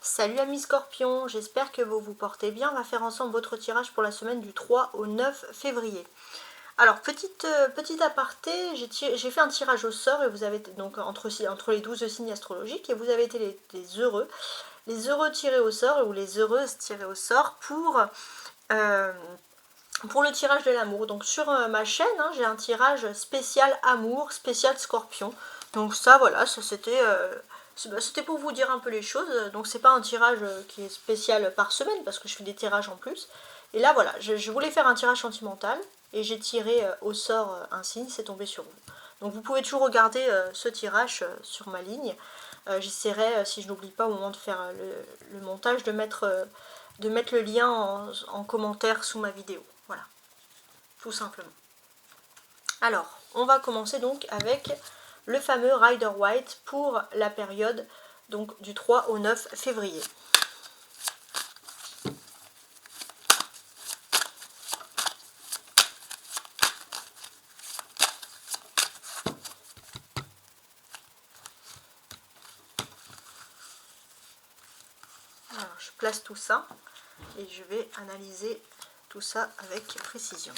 Salut amis Scorpions, j'espère que vous vous portez bien. On va faire ensemble votre tirage pour la semaine du 3 au 9 février. Alors, petit aparté, j'ai fait un tirage au sort et vous avez donc entre les 12 signes astrologiques et vous avez été les heureux tirés au sort ou les heureuses tirées au sort pour le tirage de l'amour. Donc sur ma chaîne, j'ai un tirage spécial amour, spécial Scorpion. Donc ça, voilà, ça c'était pour vous dire un peu les choses. Donc c'est pas un tirage qui est spécial par semaine parce que je fais des tirages en plus. Et là voilà, je voulais faire un tirage sentimental et j'ai tiré au sort un signe, c'est tombé sur vous. Donc vous pouvez toujours regarder ce tirage sur ma ligne. J'essaierai, si je n'oublie pas au moment de faire le montage, de mettre le lien en commentaire sous ma vidéo. Voilà, tout simplement. Alors, on va commencer donc avec le fameux Rider White pour la période donc du 3 au 9 février. Alors, je place tout ça et je vais analyser tout ça avec précision.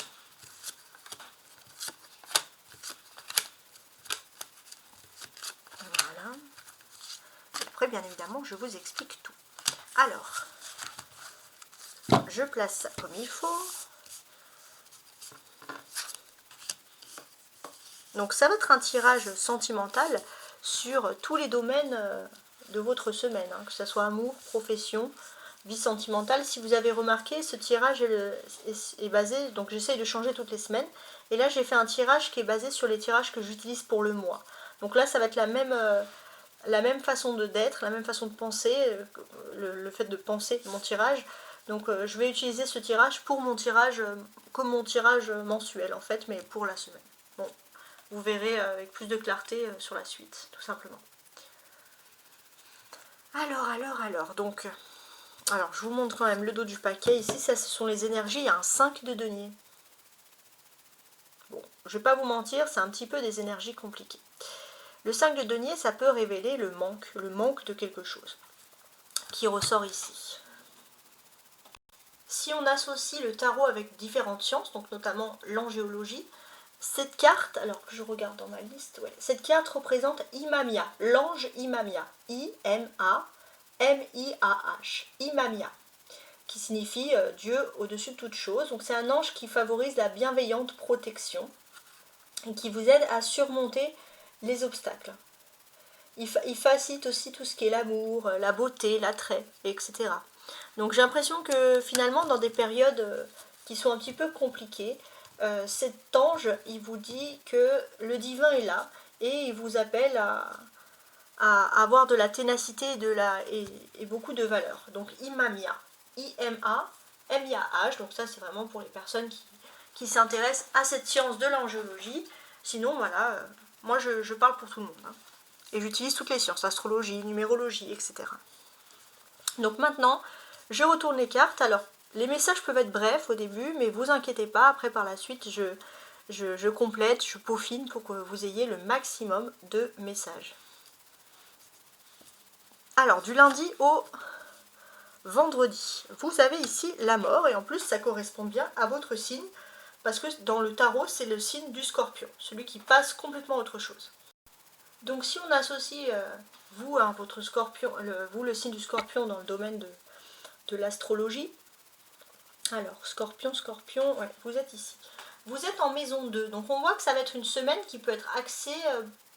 Voilà. Et après, bien évidemment, je vous explique tout. Alors, je place ça comme il faut. Donc ça va être un tirage sentimental sur tous les domaines de votre semaine, que ce soit amour, profession, vie sentimentale. Si vous avez remarqué, ce tirage est basé, donc j'essaye de changer toutes les semaines, et là j'ai fait un tirage qui est basé sur les tirages que j'utilise pour le mois. Donc là ça va être la même façon d'être, la même façon de penser, le fait de penser mon tirage. Donc je vais utiliser ce tirage pour mon tirage, comme mon tirage mensuel en fait, mais pour la semaine. Bon, vous verrez avec plus de clarté sur la suite, tout simplement. Donc, je vous montre quand même le dos du paquet. Ici, ça, ce sont les énergies. Il y a un 5 de denier. Bon, je ne vais pas vous mentir, c'est un petit peu des énergies compliquées. Le 5 de denier, ça peut révéler le manque de quelque chose, qui ressort ici. Si on associe le tarot avec différentes sciences, donc notamment l'angéologie, cette carte, alors que je regarde dans ma liste, ouais, cette carte représente Imamia, l'ange Imamia, I-M-A-M-I-A-H, Imamia, qui signifie Dieu au-dessus de toute chose. Donc c'est un ange qui favorise la bienveillante protection et qui vous aide à surmonter les obstacles. Il facilite aussi tout ce qui est l'amour, la beauté, l'attrait, etc. Donc j'ai l'impression que finalement dans des périodes qui sont un petit peu compliquées, cet ange, il vous dit que le divin est là et il vous appelle à avoir de la ténacité et beaucoup de valeur. Donc Imamia, I-M-A-M-I-A-H, donc ça c'est vraiment pour les personnes qui s'intéressent à cette science de l'angéologie. Sinon voilà, moi je parle pour tout le monde. Et j'utilise toutes les sciences, astrologie, numérologie, etc. Donc maintenant, je retourne les cartes. Alors, les messages peuvent être brefs au début, mais vous inquiétez pas, après par la suite, je complète, je peaufine pour que vous ayez le maximum de messages. Alors, du lundi au vendredi, vous avez ici la mort, et en plus ça correspond bien à votre signe, parce que dans le tarot, c'est le signe du scorpion, celui qui passe complètement à autre chose. Donc si on associe vous à votre scorpion, le signe du scorpion dans le domaine de l'astrologie, alors scorpion, ouais, vous êtes ici. Vous êtes en maison 2, donc on voit que ça va être une semaine qui peut être axée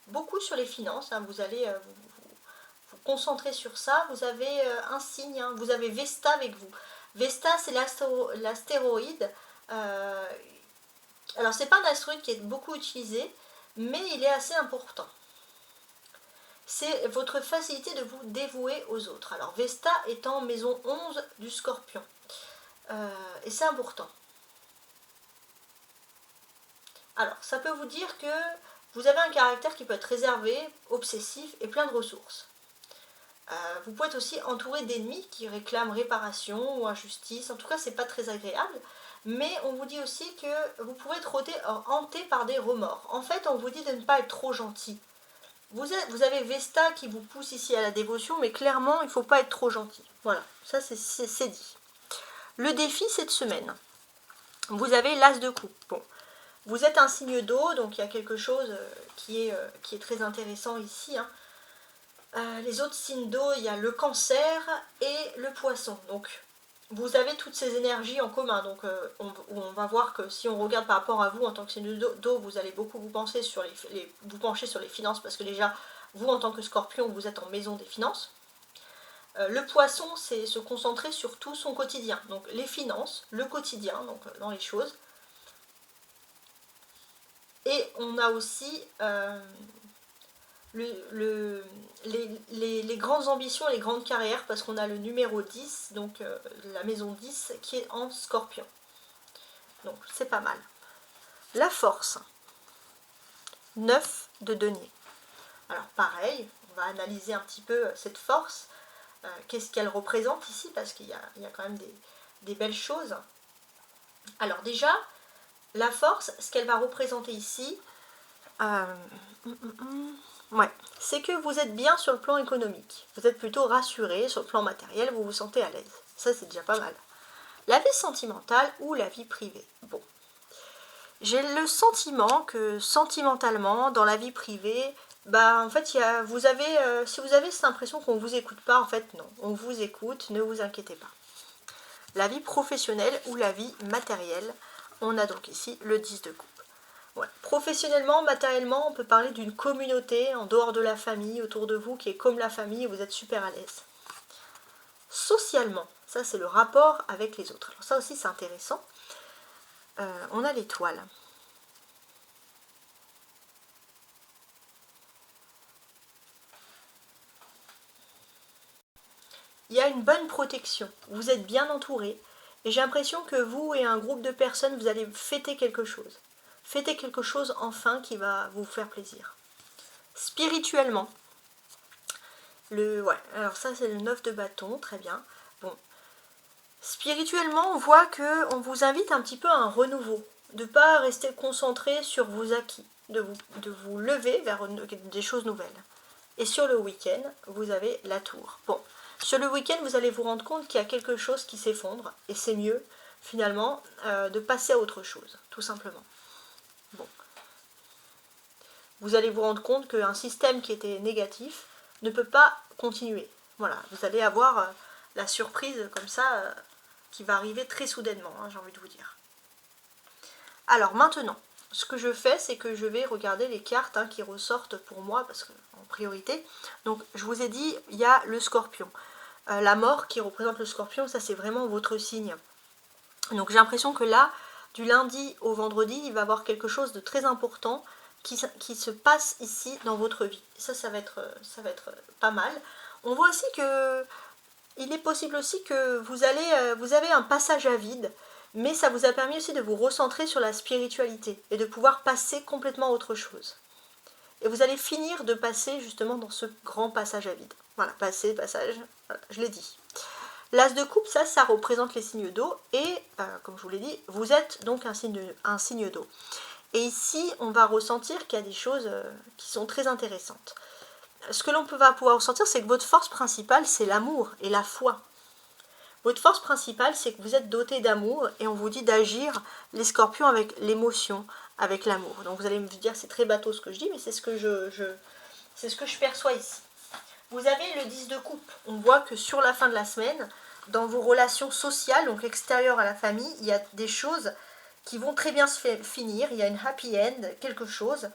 beaucoup sur les finances, vous allez vous concentrer sur ça. Vous avez un signe, vous avez Vesta avec vous. Vesta c'est l'astéroïde, alors c'est pas un astéroïde qui est beaucoup utilisé, mais il est assez important. C'est votre facilité de vous dévouer aux autres. Alors Vesta est en maison 11 du Scorpion. Et c'est important. Alors ça peut vous dire que vous avez un caractère qui peut être réservé, obsessif et plein de ressources. Vous pouvez être aussi entouré d'ennemis qui réclament réparation ou injustice. En tout cas, c'est pas très agréable. Mais on vous dit aussi que vous pouvez être hanté par des remords. En fait, on vous dit de ne pas être trop gentil. vous avez Vesta qui vous pousse ici à la dévotion, mais clairement, il ne faut pas être trop gentil. Voilà, ça c'est dit. Le défi cette semaine, vous avez l'As de coupe. Bon, vous êtes un signe d'eau, donc il y a quelque chose qui est très intéressant ici. Hein. Les autres signes d'eau, il y a le Cancer et le Poisson. Donc, vous avez toutes ces énergies en commun. Donc, on va voir que si on regarde par rapport à vous en tant que signe d'eau, vous allez beaucoup vous pencher sur les finances, parce que déjà, vous en tant que Scorpion, vous êtes en maison des finances. Le Poisson, c'est se concentrer sur tout son quotidien. Donc, les finances, le quotidien, donc dans les choses. Et on a aussi les grandes ambitions, les grandes carrières, parce qu'on a le numéro 10, donc la maison 10, qui est en Scorpion. Donc c'est pas mal. La force, 9 de denier. Alors pareil, on va analyser un petit peu cette force. Qu'est-ce qu'elle représente ici, parce qu'il y a quand même des belles choses. Alors déjà, la force, ce qu'elle va représenter ici, ouais, c'est que vous êtes bien sur le plan économique. Vous êtes plutôt rassuré sur le plan matériel, vous vous sentez à l'aise. Ça, c'est déjà pas mal. La vie sentimentale ou la vie privée. Bon, j'ai le sentiment que sentimentalement, dans la vie privée, bah en fait, si vous avez cette impression qu'on ne vous écoute pas, en fait, non. On vous écoute, ne vous inquiétez pas. La vie professionnelle ou la vie matérielle, on a donc ici le 10 de coupe. Ouais. Professionnellement, matériellement, on peut parler d'une communauté en dehors de la famille, autour de vous, qui est comme la famille et vous êtes super à l'aise. Socialement, ça c'est le rapport avec les autres. Alors ça aussi c'est intéressant. On a l'étoile. Il y a une bonne protection, vous êtes bien entouré et j'ai l'impression que vous et un groupe de personnes, vous allez fêter quelque chose. Fêtez quelque chose enfin qui va vous faire plaisir. Spirituellement, alors ça c'est le 9 de bâton, très bien. Bon. Spirituellement, on voit qu'on vous invite un petit peu à un renouveau, de ne pas rester concentré sur vos acquis, de vous lever vers des choses nouvelles. Et sur le week-end, vous avez la tour. Bon, sur le week-end, vous allez vous rendre compte qu'il y a quelque chose qui s'effondre, et c'est mieux, finalement, de passer à autre chose, tout simplement. Bon. Vous allez vous rendre compte qu'un système qui était négatif ne peut pas continuer. Voilà, vous allez avoir la surprise comme ça qui va arriver très soudainement, hein, j'ai envie de vous dire. Alors maintenant, ce que je fais, c'est que je vais regarder les cartes qui ressortent pour moi, parce que en priorité. Donc je vous ai dit, il y a le Scorpion. La mort qui représente le Scorpion, ça c'est vraiment votre signe. Donc j'ai l'impression que là, du lundi au vendredi, il va y avoir quelque chose de très important qui se passe ici dans votre vie. Ça va être pas mal. On voit aussi que il est possible aussi que vous avez un passage à vide, mais ça vous a permis aussi de vous recentrer sur la spiritualité et de pouvoir passer complètement à autre chose. Et vous allez finir de passer justement dans ce grand passage à vide. Voilà, passage, voilà, je l'ai dit. L'As de coupe, ça représente les signes d'eau et, comme je vous l'ai dit, vous êtes donc un signe d'eau. Et ici, on va ressentir qu'il y a des choses qui sont très intéressantes. Ce que l'on va pouvoir ressentir, c'est que votre force principale, c'est l'amour et la foi. Votre force principale, c'est que vous êtes doté d'amour et on vous dit d'agir les scorpions avec l'émotion, avec l'amour. Donc vous allez me dire, c'est très bateau ce que je dis, mais c'est ce que je perçois ici. Vous avez le 10 de coupe. On voit que sur la fin de la semaine, dans vos relations sociales, donc extérieures à la famille, il y a des choses qui vont très bien se finir, il y a une happy end, quelque chose.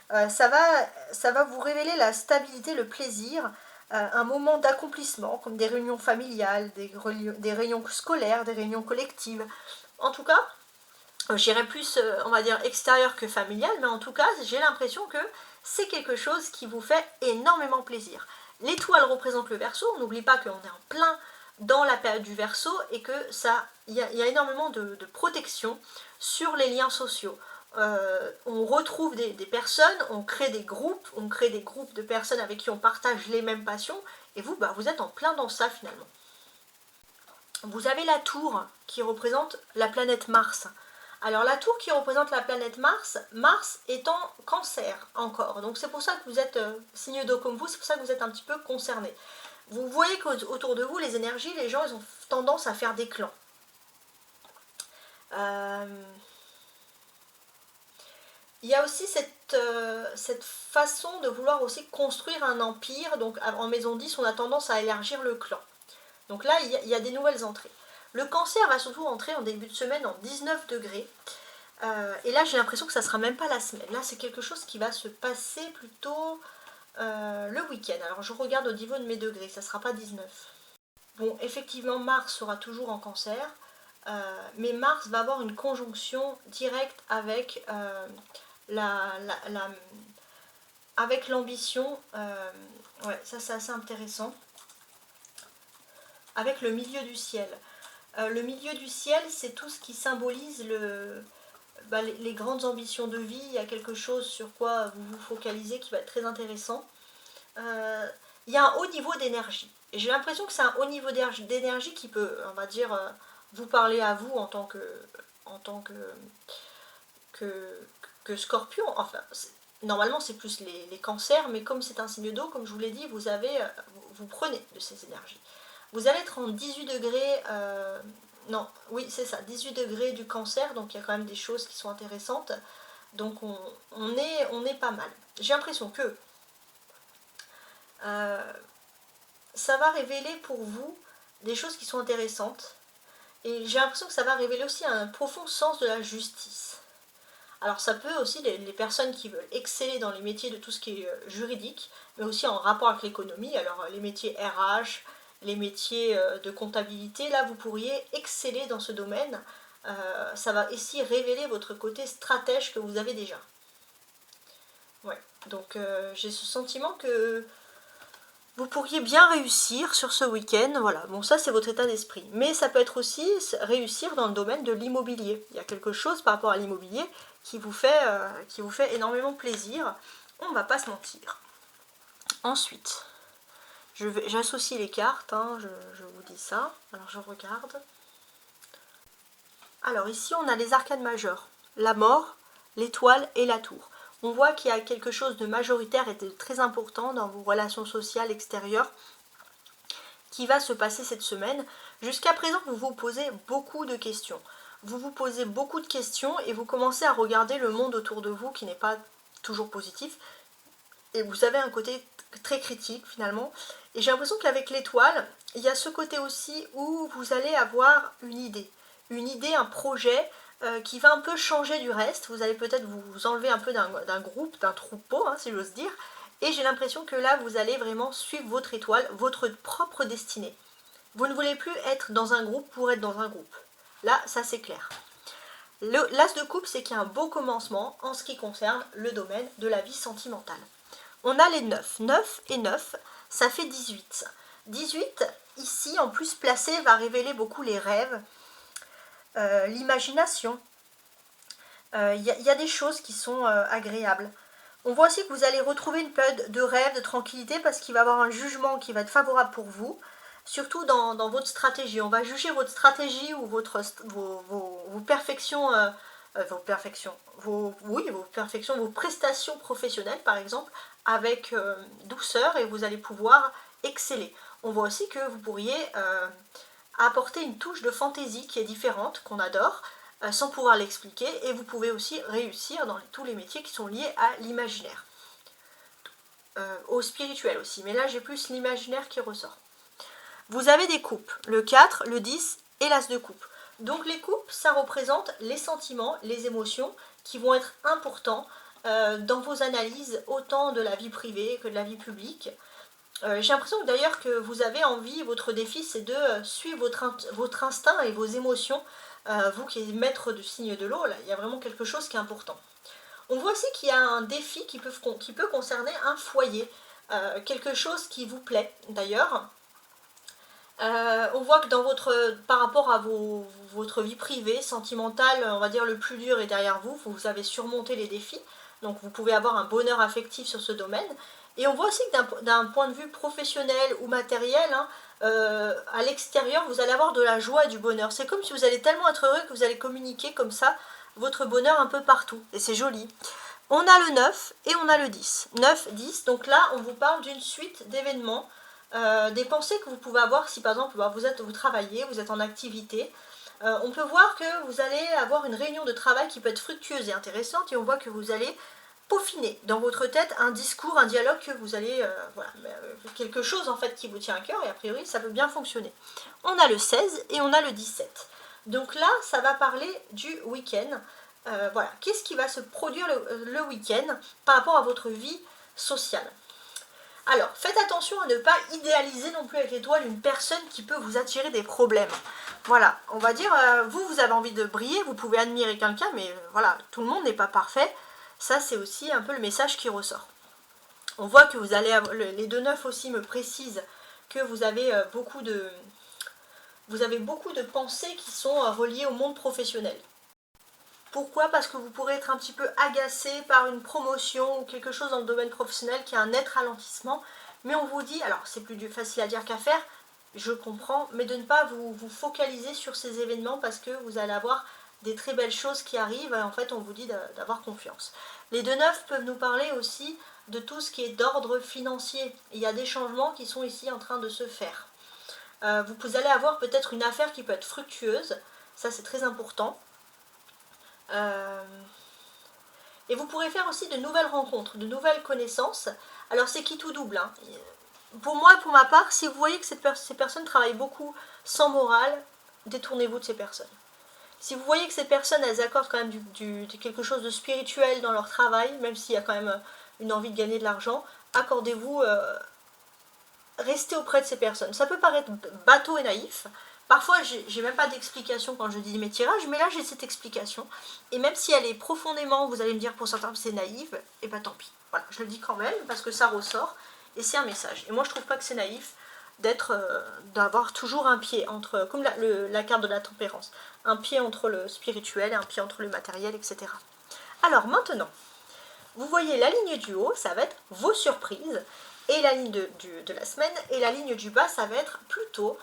Ça va vous révéler la stabilité, le plaisir, un moment d'accomplissement, comme des réunions familiales, des réunions scolaires, des réunions collectives. En tout cas, j'irais plus, on va dire, extérieur que familial, mais en tout cas, j'ai l'impression que c'est quelque chose qui vous fait énormément plaisir. L'étoile représente le Verseau, on n'oublie pas qu'on est en plein dans la période du Verseau et que il y a énormément de protection sur les liens sociaux. On retrouve des personnes, on crée des groupes de personnes avec qui on partage les mêmes passions, et vous, vous êtes en plein dans ça finalement. Vous avez la tour qui représente la planète Mars. Alors la tour qui représente la planète Mars, Mars est en Cancer encore. Donc c'est pour ça que vous êtes signe d'eau comme vous, c'est pour ça que vous êtes un petit peu concerné. Vous voyez qu'autour de vous, les énergies, les gens, ils ont tendance à faire des clans. Il y a aussi cette façon de vouloir aussi construire un empire. Donc en maison 10, on a tendance à élargir le clan. Donc là, il y a des nouvelles entrées. Le Cancer va surtout entrer en début de semaine en 19 degrés. Et là, j'ai l'impression que ça ne sera même pas la semaine. Là, c'est quelque chose qui va se passer plutôt le week-end. Alors, je regarde au niveau de mes degrés, ça ne sera pas 19. Bon, effectivement, Mars sera toujours en Cancer. Mais Mars va avoir une conjonction directe avec avec l'ambition. Ouais, ça c'est assez intéressant. Avec le milieu du ciel. Le milieu du ciel, c'est tout ce qui symbolise les grandes ambitions de vie. Il y a quelque chose sur quoi vous vous focalisez qui va être très intéressant. Il y a un haut niveau d'énergie. Et j'ai l'impression que c'est un haut niveau d'énergie qui peut, on va dire, vous parler à vous en tant que scorpion. Enfin, normalement c'est plus les cancers, mais comme c'est un signe d'eau, comme je vous l'ai dit, vous prenez de ces énergies. Vous allez être en 18 degrés, non, oui c'est ça, 18 degrés du Cancer, donc il y a quand même des choses qui sont intéressantes. Donc on est pas mal. J'ai l'impression que ça va révéler pour vous des choses qui sont intéressantes. Et j'ai l'impression que ça va révéler aussi un profond sens de la justice. Alors ça peut aussi, les personnes qui veulent exceller dans les métiers de tout ce qui est juridique, mais aussi en rapport avec l'économie, alors les métiers RH, les métiers de comptabilité, là vous pourriez exceller dans ce domaine. Ça va aussi révéler votre côté stratège que vous avez déjà. Ouais, donc j'ai ce sentiment que vous pourriez bien réussir sur ce week-end, voilà, bon ça c'est votre état d'esprit. Mais ça peut être aussi réussir dans le domaine de l'immobilier. Il y a quelque chose par rapport à l'immobilier qui vous fait énormément plaisir, on ne va pas se mentir. Ensuite, j'associe les cartes, hein, je vous dis ça, alors je regarde. Alors ici on a les arcanes majeures, la mort, l'étoile et la tour. On voit qu'il y a quelque chose de majoritaire et de très important dans vos relations sociales extérieures qui va se passer cette semaine. Jusqu'à présent, vous vous posez beaucoup de questions. Vous vous posez beaucoup de questions et vous commencez à regarder le monde autour de vous qui n'est pas toujours positif. Et vous avez un côté très critique finalement. Et j'ai l'impression qu'avec l'étoile, il y a ce côté aussi où vous allez avoir une idée, un projet qui va un peu changer du reste. Vous allez peut-être vous enlever un peu d'un groupe, d'un troupeau, hein, si j'ose dire. Et j'ai l'impression que là, vous allez vraiment suivre votre étoile, votre propre destinée. Vous ne voulez plus être dans un groupe pour être dans un groupe. Là, ça c'est clair. L'as de coupe, c'est qu'il y a un beau commencement en ce qui concerne le domaine de la vie sentimentale. On a les 9. 9 et 9, ça fait 18. 18, ici, en plus placé, va révéler beaucoup les rêves, l'imagination. Il y a des choses qui sont agréables. On voit aussi que vous allez retrouver une période de rêve, de tranquillité, parce qu'il va y avoir un jugement qui va être favorable pour vous, surtout dans votre stratégie. On va juger votre stratégie ou vos perfections, vos prestations professionnelles, par exemple, avec douceur, et vous allez pouvoir exceller. On voit aussi que vous pourriez apporter une touche de fantaisie qui est différente, qu'on adore, sans pouvoir l'expliquer, et vous pouvez aussi réussir dans tous les métiers qui sont liés à l'imaginaire. Au spirituel aussi, mais là j'ai plus l'imaginaire qui ressort. Vous avez des coupes, le 4, le 10 et l'as de coupe. Donc les coupes, ça représente les sentiments, les émotions qui vont être importants dans vos analyses, autant de la vie privée que de la vie publique. J'ai l'impression d'ailleurs que vous avez envie, votre défi c'est de suivre votre instinct et vos émotions, vous qui êtes maître du signe de l'eau, là, il y a vraiment quelque chose qui est important. On voit aussi qu'il y a un défi qui peut concerner un foyer, quelque chose qui vous plaît d'ailleurs. On voit que par rapport à votre vie privée, sentimentale, on va dire le plus dur est derrière vous, vous avez surmonté les défis, donc vous pouvez avoir un bonheur affectif sur ce domaine. Et on voit aussi que d'un point de vue professionnel ou matériel, hein, à l'extérieur, vous allez avoir de la joie et du bonheur. C'est comme si vous allez tellement être heureux que vous allez communiquer comme ça votre bonheur un peu partout, et c'est joli. On a le 9 et on a le 10. 9, 10, donc là on vous parle d'une suite d'événements, des pensées que vous pouvez avoir si par exemple vous travaillez, vous êtes en activité. On peut voir que vous allez avoir une réunion de travail qui peut être fructueuse et intéressante, et on voit que vous allez peaufiner dans votre tête un discours, un dialogue que vous allez, voilà, quelque chose en fait qui vous tient à cœur, et a priori ça peut bien fonctionner. On a le 16 et on a le 17. Donc là, ça va parler du week-end. Voilà, qu'est-ce qui va se produire le week-end par rapport à votre vie sociale. Alors, faites attention à ne pas idéaliser non plus avec l'étoile une personne qui peut vous attirer des problèmes. Voilà, on va dire, vous avez envie de briller, vous pouvez admirer quelqu'un, mais voilà, tout le monde n'est pas parfait. Ça, c'est aussi un peu le message qui ressort. On voit que vous allez avoir, les 2-9 aussi me précisent que vous avez beaucoup de pensées qui sont reliées au monde professionnel. Pourquoi? Parce que vous pourrez être un petit peu agacé par une promotion ou quelque chose dans le domaine professionnel qui a un net ralentissement. Mais on vous dit, alors c'est plus facile à dire qu'à faire, je comprends, mais de ne pas vous focaliser sur ces événements parce que vous allez avoir des très belles choses qui arrivent. Et en fait, on vous dit d'avoir confiance. Les 2-9 peuvent nous parler aussi de tout ce qui est d'ordre financier. Il y a des changements qui sont ici en train de se faire. Vous allez avoir peut-être une affaire qui peut être fructueuse, ça c'est très important. Et vous pourrez faire aussi de nouvelles rencontres, de nouvelles connaissances. Alors c'est qui tout double, hein. Pour moi et pour ma part, si vous voyez que ces personnes travaillent beaucoup sans morale, détournez-vous de ces personnes. Si vous voyez que ces personnes, elles accordent quand même quelque chose de spirituel dans leur travail, même s'il y a quand même une envie de gagner de l'argent, accordez-vous, restez auprès de ces personnes. Ça peut paraître bateau et naïf. Parfois, j'ai même pas d'explication quand je dis mes tirages, mais là, j'ai cette explication. Et même si elle est profondément, vous allez me dire pour certains c'est naïf, et ben tant pis. Voilà, je le dis quand même, parce que ça ressort, et c'est un message. Et moi, je trouve pas que c'est naïf d'avoir toujours un pied entre, comme la carte de la tempérance, un pied entre le spirituel et un pied entre le matériel, etc. Alors maintenant, vous voyez la ligne du haut, ça va être vos surprises, et la ligne de la semaine, et la ligne du bas, ça va être plutôt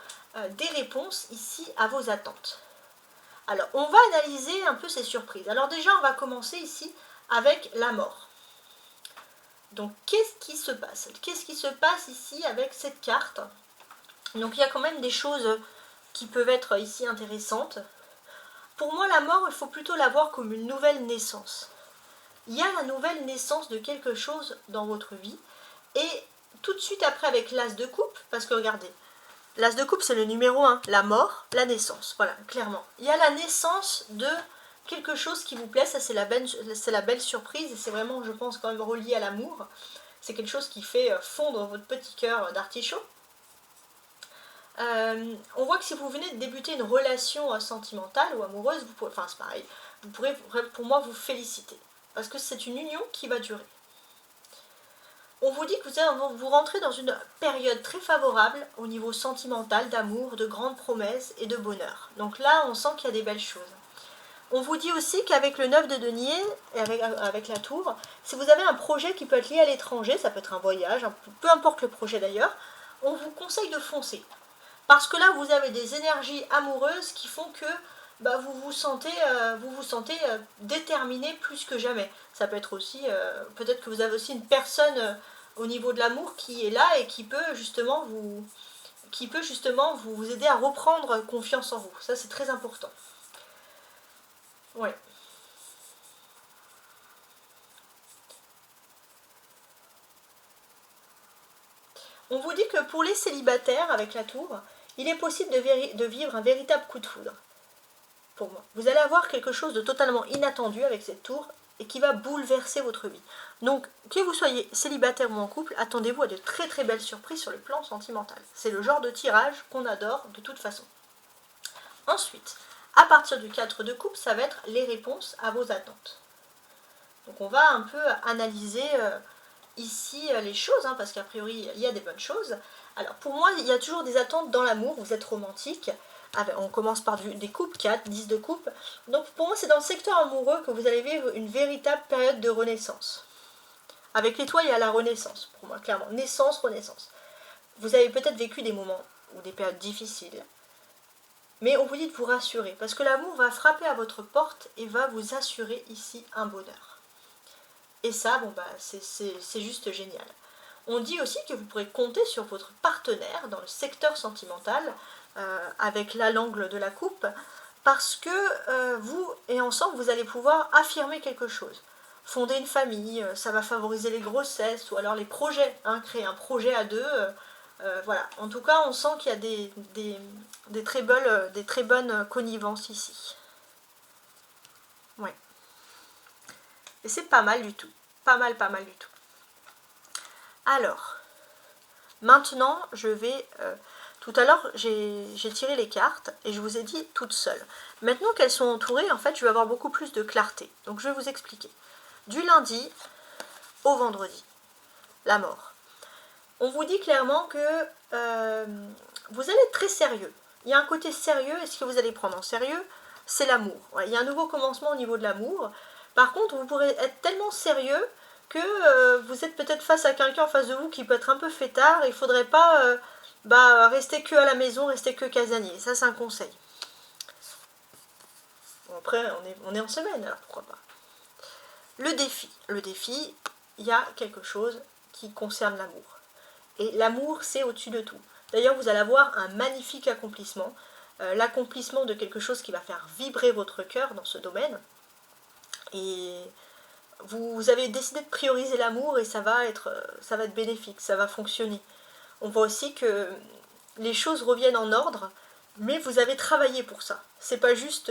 des réponses ici à vos attentes. Alors, on va analyser un peu ces surprises. Alors déjà, on va commencer ici avec la mort. Donc, qu'est-ce qui se passe? Qu'est-ce qui se passe ici avec cette carte? Donc, il y a quand même des choses qui peuvent être ici intéressantes. Pour moi, la mort, il faut plutôt la voir comme une nouvelle naissance. Il y a la nouvelle naissance de quelque chose dans votre vie. Et tout de suite après avec l'as de coupe, parce que regardez, l'as de coupe c'est le numéro 1, la mort, la naissance, voilà, clairement. Il y a la naissance de quelque chose qui vous plaît, ça c'est la belle surprise, et c'est vraiment, je pense, quand même relié à l'amour. C'est quelque chose qui fait fondre votre petit cœur d'artichaut. On voit que si vous venez de débuter une relation sentimentale ou amoureuse, enfin c'est pareil, vous pourrez pour moi vous féliciter, parce que c'est une union qui va durer. On vous dit que vous rentrez dans une période très favorable au niveau sentimental, d'amour, de grandes promesses et de bonheur. Donc là, on sent qu'il y a des belles choses. On vous dit aussi qu'avec le 9 de denier et avec la tour, si vous avez un projet qui peut être lié à l'étranger, ça peut être un voyage, peu importe le projet d'ailleurs, on vous conseille de foncer. Parce que là, vous avez des énergies amoureuses qui font que vous vous sentez déterminé plus que jamais. Ça peut être aussi, peut-être que vous avez aussi une personne au niveau de l'amour qui est là et qui peut justement vous aider à reprendre confiance en vous. Ça, c'est très important. Ouais. On vous dit que pour les célibataires avec la tour, il est possible de vivre un véritable coup de foudre. Pour moi. Vous allez avoir quelque chose de totalement inattendu avec cette tour et qui va bouleverser votre vie. Donc, que vous soyez célibataire ou en couple, attendez-vous à de très très belles surprises sur le plan sentimental. C'est le genre de tirage qu'on adore de toute façon. Ensuite, à partir du 4 de coupe, ça va être les réponses à vos attentes. Donc on va un peu analyser ici les choses, hein, parce qu'a priori il y a des bonnes choses. Alors pour moi, il y a toujours des attentes dans l'amour, vous êtes romantique. On commence par des coupes, 4, 10 de coupe. Donc pour moi, c'est dans le secteur amoureux que vous allez vivre une véritable période de renaissance. Avec l'étoile, il y a la renaissance, pour moi, clairement. Naissance, renaissance. Vous avez peut-être vécu des moments ou des périodes difficiles. Mais on vous dit de vous rassurer, parce que l'amour va frapper à votre porte et va vous assurer ici un bonheur. Et ça, bon bah, c'est juste génial. On dit aussi que vous pourrez compter sur votre partenaire dans le secteur sentimental, avec l'angle de la coupe, parce que vous et ensemble, vous allez pouvoir affirmer quelque chose. Fonder une famille, ça va favoriser les grossesses, ou alors les projets, hein, créer un projet à deux. Voilà, en tout cas, on sent qu'il y a des très bonnes connivences ici. Ouais. Et c'est pas mal du tout. Pas mal du tout. Alors, maintenant, je vais... tout à l'heure, j'ai tiré les cartes et je vous ai dit toutes seules. Maintenant qu'elles sont entourées, en fait, je vais avoir beaucoup plus de clarté. Donc, je vais vous expliquer. Du lundi au vendredi, la mort. On vous dit clairement que vous allez être très sérieux. Il y a un côté sérieux, et ce que vous allez prendre en sérieux, c'est l'amour. Ouais, il y a un nouveau commencement au niveau de l'amour. Par contre, vous pourrez être tellement sérieux que vous êtes peut-être face à quelqu'un en face de vous qui peut être un peu fêtard. Il ne faudrait pas rester que à la maison, rester que casanier. Ça, c'est un conseil. Bon, après, on est en semaine, alors pourquoi pas. Le défi, il y a quelque chose qui concerne l'amour. Et l'amour, c'est au-dessus de tout. D'ailleurs, vous allez avoir un magnifique accomplissement. L'accomplissement de quelque chose qui va faire vibrer votre cœur dans ce domaine. Et vous avez décidé de prioriser l'amour et ça va être bénéfique, ça va fonctionner. On voit aussi que les choses reviennent en ordre, mais vous avez travaillé pour ça. C'est pas juste...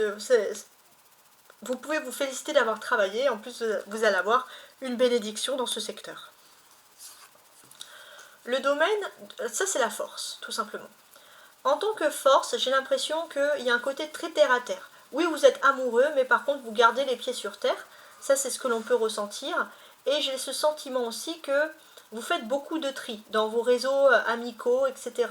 vous pouvez vous féliciter d'avoir travaillé, en plus vous allez avoir une bénédiction dans ce secteur. Le domaine, ça c'est la force, tout simplement. En tant que force, j'ai l'impression qu'il y a un côté très terre à terre. Oui, vous êtes amoureux, mais par contre vous gardez les pieds sur terre. Ça, c'est ce que l'on peut ressentir. Et j'ai ce sentiment aussi que vous faites beaucoup de tri dans vos réseaux amicaux, etc.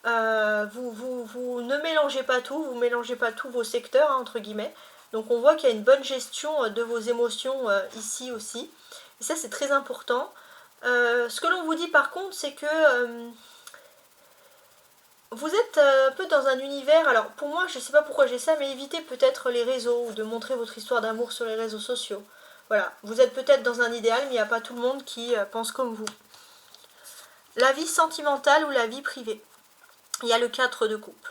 Vous ne mélangez pas tout, vous ne mélangez pas tous vos secteurs, hein, entre guillemets. Donc on voit qu'il y a une bonne gestion de vos émotions ici aussi. Et ça, c'est très important. Ce que l'on vous dit par contre, c'est que vous êtes un peu dans un univers, alors pour moi, je ne sais pas pourquoi j'ai ça, mais évitez peut-être les réseaux ou de montrer votre histoire d'amour sur les réseaux sociaux. Voilà, vous êtes peut-être dans un idéal, mais il n'y a pas tout le monde qui pense comme vous. La vie sentimentale ou la vie privée. Il y a le 4 de coupe.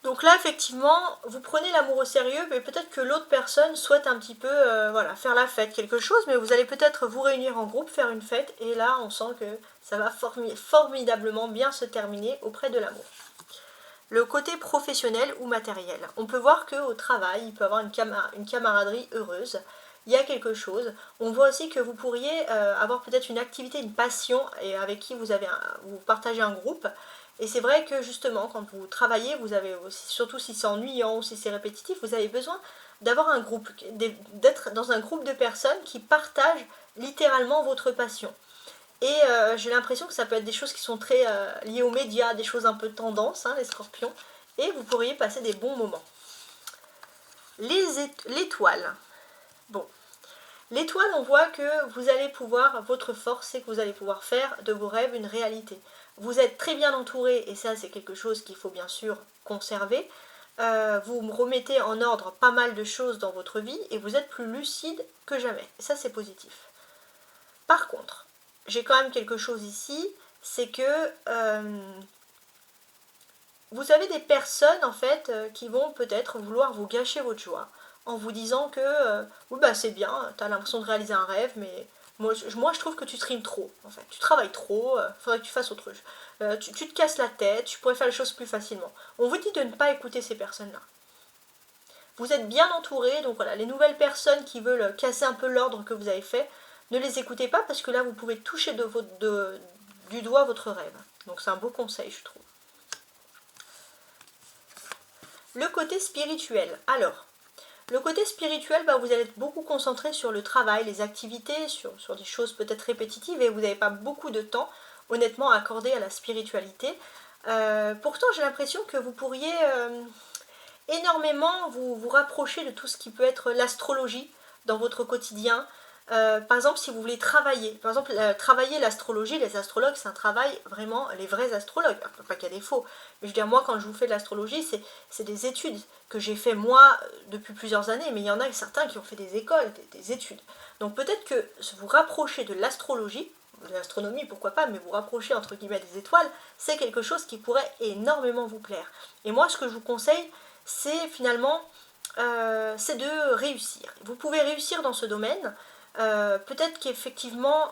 Donc là, effectivement, vous prenez l'amour au sérieux, mais peut-être que l'autre personne souhaite un petit peu voilà, faire la fête, quelque chose, mais vous allez peut-être vous réunir en groupe, faire une fête, et là, on sent que ça va formidablement bien se terminer auprès de l'amour. Le côté professionnel ou matériel. On peut voir qu'au travail, il peut y avoir une camaraderie heureuse. Il y a quelque chose. On voit aussi que vous pourriez avoir peut-être une activité, une passion, et avec qui vous partagez un groupe. Et c'est vrai que justement, quand vous travaillez, vous avez aussi, surtout si c'est ennuyant ou si c'est répétitif, vous avez besoin d'avoir un groupe, d'être dans un groupe de personnes qui partagent littéralement votre passion. Et j'ai l'impression que ça peut être des choses qui sont très liées aux médias, des choses un peu tendance, hein, les scorpions, et vous pourriez passer des bons moments. L'étoile. Bon, l'étoile, on voit que vous allez pouvoir, votre force, c'est que vous allez pouvoir faire de vos rêves une réalité. Vous êtes très bien entouré, et ça c'est quelque chose qu'il faut bien sûr conserver. Vous remettez en ordre pas mal de choses dans votre vie, et vous êtes plus lucide que jamais. Et ça c'est positif. Par contre, j'ai quand même quelque chose ici, c'est que vous avez des personnes en fait qui vont peut-être vouloir vous gâcher votre joie en vous disant que oui bah c'est bien, tu as l'impression de réaliser un rêve, mais moi je trouve que tu trimes trop en fait, tu travailles trop, faudrait que tu fasses autre chose. Tu te casses la tête, tu pourrais faire les choses plus facilement. On vous dit de ne pas écouter ces personnes-là. Vous êtes bien entouré, donc voilà, les nouvelles personnes qui veulent casser un peu l'ordre que vous avez fait, ne les écoutez pas parce que là vous pouvez toucher du doigt votre rêve. Donc c'est un beau conseil, je trouve. Le côté spirituel. Alors, le côté spirituel, bah, vous allez être beaucoup concentré sur le travail, les activités, sur des choses peut-être répétitives et vous n'avez pas beaucoup de temps, honnêtement, accordé à la spiritualité. Pourtant, j'ai l'impression que vous pourriez énormément vous rapprocher de tout ce qui peut être l'astrologie dans votre quotidien. Par exemple, si vous voulez travailler, par exemple, travailler l'astrologie, les astrologues, c'est un travail vraiment, les vrais astrologues, pas qu'il y a des faux, mais je veux dire, moi, quand je vous fais de l'astrologie, c'est des études que j'ai fait moi depuis plusieurs années, mais il y en a certains qui ont fait des écoles, des études. Donc peut-être que vous rapprocher de l'astrologie, de l'astronomie, pourquoi pas, mais vous rapprocher entre guillemets des étoiles, c'est quelque chose qui pourrait énormément vous plaire. Et moi, ce que je vous conseille, c'est finalement, c'est de réussir. Vous pouvez réussir dans ce domaine. Peut-être qu'effectivement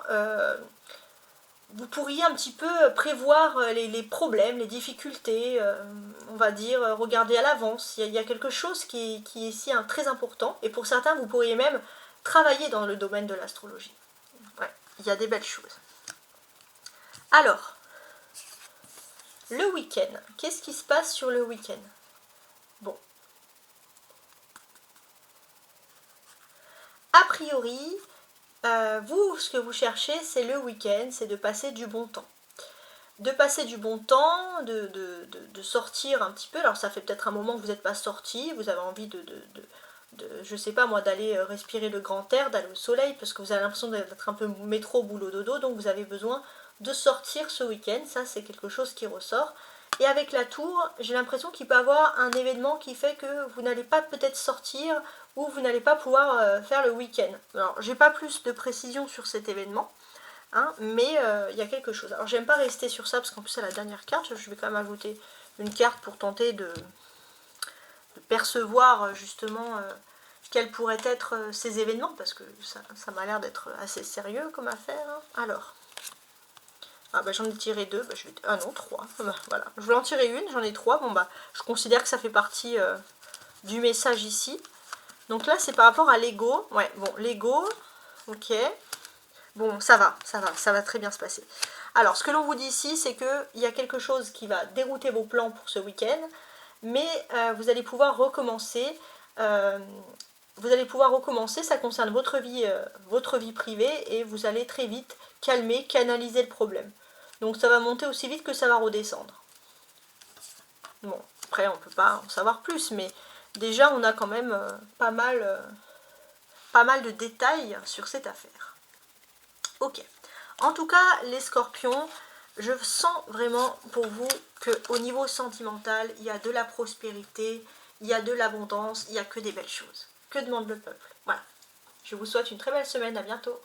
vous pourriez un petit peu prévoir les problèmes, les difficultés, on va dire, regarder à l'avance. Il y a quelque chose qui est ici très important, et pour certains vous pourriez même travailler dans le domaine de l'astrologie. Ouais, il y a des belles choses. Alors, le week-end, qu'est-ce qui se passe sur le week-end? Bon, a priori, vous, ce que vous cherchez, c'est le week-end, c'est de passer du bon temps. De passer du bon temps, de sortir un petit peu. Alors ça fait peut-être un moment que vous n'êtes pas sorti, vous avez envie je sais pas moi, d'aller respirer le grand air, d'aller au soleil, parce que vous avez l'impression d'être un peu métro, boulot, dodo, donc vous avez besoin de sortir ce week-end, ça c'est quelque chose qui ressort. Et avec la tour, j'ai l'impression qu'il peut y avoir un événement qui fait que vous n'allez pas peut-être sortir, ou vous n'allez pas pouvoir faire le week-end. Alors j'ai pas plus de précision sur cet événement, hein, mais il y a quelque chose. Alors j'aime pas rester sur ça, parce qu'en plus c'est la dernière carte, je vais quand même ajouter une carte pour tenter de percevoir justement quels pourraient être ces événements, parce que ça m'a l'air d'être assez sérieux comme affaire. Hein. Alors, ah bah j'en ai tiré deux, bah, ah non, trois, voilà. Je voulais en tirer une, j'en ai trois, bon bah je considère que ça fait partie du message ici. Donc là c'est par rapport à l'ego, ouais, bon, l'ego, ok, bon ça va très bien se passer. Alors ce que l'on vous dit ici, c'est qu'il y a quelque chose qui va dérouter vos plans pour ce week-end, mais vous allez pouvoir recommencer. Ça concerne votre vie privée, et vous allez très vite calmer, canaliser le problème. Donc ça va monter aussi vite que ça va redescendre. Bon, après on ne peut pas en savoir plus, mais déjà on a quand même pas mal de détails sur cette affaire. Ok. En tout cas, les scorpions, je sens vraiment pour vous qu'au niveau sentimental, il y a de la prospérité, il y a de l'abondance, il n'y a que des belles choses. Que demande le peuple? Voilà. Je vous souhaite une très belle semaine, à bientôt.